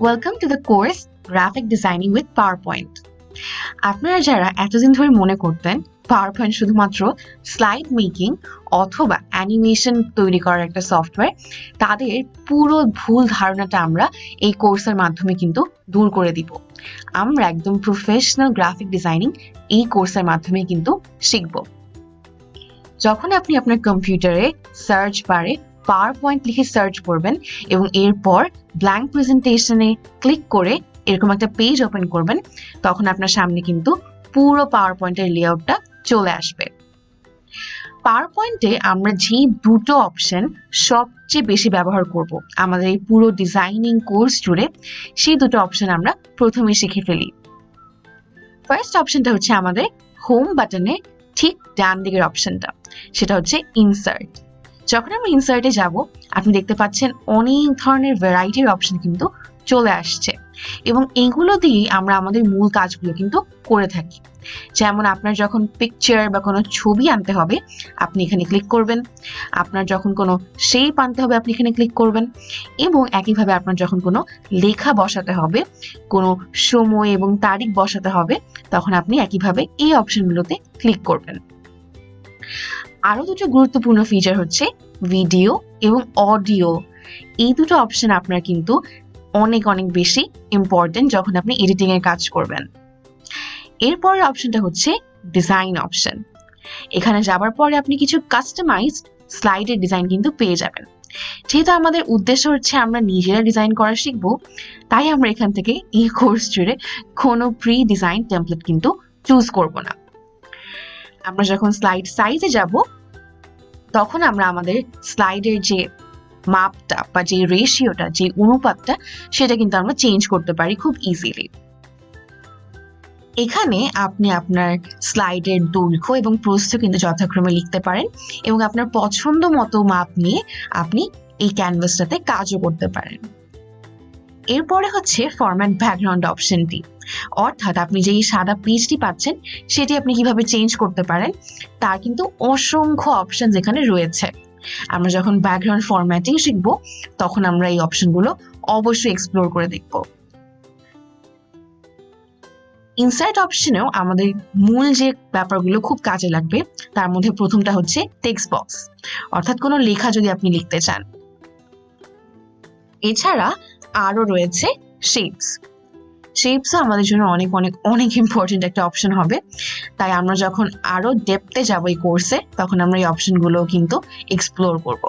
Welcome to the course graphic designing with PowerPoint. আপনারা যারা এতদিন ধরে মনে করতেন পাওয়ারপয়েন্ট শুধুমাত্র স্লাইড মেকিং অথবা অ্যানিমেশন তৈরি করার একটা সফটওয়্যার, তাদের পুরো ভুল ধারণাটা আমরা এই কোর্সের মাধ্যমে কিন্তু দূর করে দিব। আমরা একদম প্রফেশনাল গ্রাফিক ডিজাইনিং এই কোর্সের মাধ্যমে কিন্তু শিখব। যখন আপনি আপনার কম্পিউটারে সার্চ বারে পাওয়ারপয়েন্ট লিখে সার্চ করবেন এবং এরপর ব্ল্যাঙ্ক প্রেজেন্টেশনে ক্লিক করে এরকম একটা পেজ ওপেন করবেন, তখন আপনার সামনে কিন্তু পুরো পাওয়ারপয়েন্টের লেআউটটা চলে আসবে। পাওয়ারপয়েন্টে আমরা যে দুটো অপশন সবচেয়ে বেশি ব্যবহার করব আমাদের এই পুরো ডিজাইনিং কোর্স জুড়ে, সেই দুটো অপশন আমরা প্রথমে শিখে ফেলি। ফার্স্ট অপশনটা হচ্ছে আমাদের হোম বাটনে ঠিক ডান দিকের অপশনটা, সেটা হচ্ছে ইনসার্ট। যখন আমরা ইনসার্টে যাব, আপনি দেখতে পাচ্ছেন অনেক ধরনের ভ্যারাইটির অপশন কিন্তু চলে আসছে এবং এগুলো দিয়েই আমরা আমাদের মূল কাজগুলো কিন্তু করে থাকি। যেমন আপনার যখন পিকচার বা কোনো ছবি আনতে হবে, আপনি এখানে ক্লিক করবেন। আপনার যখন কোনো শেপ আনতে হবে, আপনি এখানে ক্লিক করবেন। এবং একইভাবে আপনার যখন কোনো লেখা বসাতে হবে, কোনো সময় এবং তারিখ বসাতে হবে, তখন আপনি একইভাবে এই অপশনগুলোতে ক্লিক করবেন। আরো দুটো গুরুত্বপূর্ণ ফিচার হচ্ছে ভিডিও এবং অডিও। এই দুটো অপশন আপনার কিন্তু অনেক অনেক বেশি ইম্পর্টেন্ট যখন আপনি এডিটিং এর কাজ করবেন। এরপরের অপশনটা হচ্ছে ডিজাইন অপশন। এখানে যাবার পরে আপনি কিছু কাস্টমাইজড স্লাইডের ডিজাইন কিন্তু পেয়ে যাবেন। যেহেতু আমাদের উদ্দেশ্য হচ্ছে আমরা নিজেরা ডিজাইন করা শিখবো, তাই আমরা এখান থেকে এই কোর্স জুড়ে কোনো প্রি ডিজাইন টেমপ্লেট কিন্তু চুজ করব না। আমরা যখন স্লাইড সাইজে যাব, তখন আমরা আমাদের স্লাইডের যে মাপটা বা যে রেশিওটা, যে অনুপাতটা, সেটা কিন্তু আমরা চেঞ্জ করতে পারি খুব ইজিলি। এখানে আপনি আপনার স্লাইডের দৈর্ঘ্য এবং প্রস্থ কিন্তু যথাক্রমে লিখতে পারেন এবং আপনার পছন্দ মতো মাপ নিয়ে আপনি এই ক্যানভাসটাতে কাজও করতে পারেন। এরপরে হচ্ছে ফরম্যাট ব্যাকগ্রাউন্ড অপশনটি, অর্থাৎ আপনি যেই সাদা পেজটি পাচ্ছেন সেটি আপনি কিভাবে চেঞ্জ করতে পারেন তার কিন্তু অসংখ্য অপশন এখানে রয়েছে। আমরা যখন ব্যাকগ্রাউন্ড ফরম্যাটিং শিখব, তখন আমরা এই অপশনগুলো অবশ্যই এক্সপ্লোর করে দেখব। ইনসার্ট অপশনেও আমাদের মূল যে ব্যাপারগুলো খুব কাজে লাগবে, তার মধ্যে প্রথমটা হচ্ছে টেক্সট বক্স, অর্থাৎ কোনো লেখা যদি আপনি লিখতে চান। এছাড়া আরো রয়েছে শেপস। শেপসও আমাদের জন্য অনেক অনেক অনেক ইম্পর্টেন্ট একটা অপশন হবে। তাই আমরা যখন আরো ডেপথে যাব এই কোর্সে, তখন আমরা এই অপশনগুলো কিন্তু এক্সপ্লোর করব।